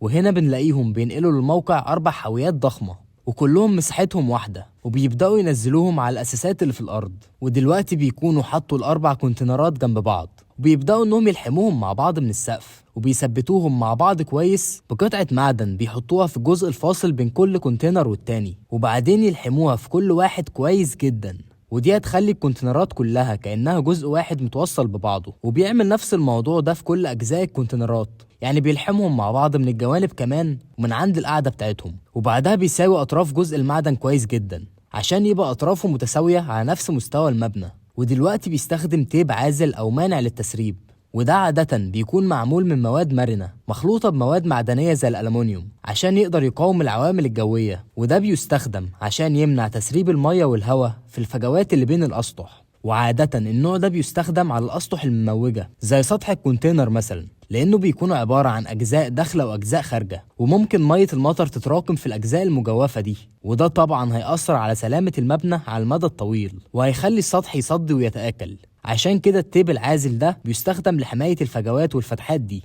وهنا بنلاقيهم بينقلوا للموقع 4 حاويات ضخمة وكلهم مساحتهم واحدة، وبيبدأوا ينزلوهم على الأساسات اللي في الأرض. ودلوقتي بيكونوا حطوا ال4 كونتينرات جنب بعض، وبيبدأوا إنهم يلحموهم مع بعض من السقف، وبيثبتوهم مع بعض كويس بقطعة معدن بيحطوها في الجزء الفاصل بين كل كونتينر والتاني، وبعدين يلحموها في كل واحد كويس جدا. ودي هتخلي الكونتينرات كلها كأنها جزء واحد متوصل ببعضه. وبيعمل نفس الموضوع ده في كل أجزاء الكونتينرات، يعني بيلحمهم مع بعض من الجوانب كمان ومن عند القاعدة بتاعتهم. وبعدها بيساوي أطراف جزء المعدن كويس جدا عشان يبقى أطرافه متساوية على نفس مستوى المبنى. ودلوقتي بيستخدم تيب عازل أو مانع للتسريب، وده عادة بيكون معمول من مواد مرنة مخلوطة بمواد معدنية زي الألمونيوم عشان يقدر يقاوم العوامل الجوية. وده بيستخدم عشان يمنع تسريب المية والهواء في الفجوات اللي بين الأسطح. وعادة النوع ده بيستخدم على الأسطح المموجة زي سطح الكونتينر مثلا، لأنه بيكونوا عبارة عن أجزاء داخلة وأجزاء خارجة، وممكن مية المطر تتراكم في الأجزاء المجوفة دي، وده طبعا هيأثر على سلامة المبنى على المدى الطويل وهيخلي السطح يصدي ويتآكل. عشان كده التيب العازل ده بيستخدم لحماية الفجوات والفتحات دي.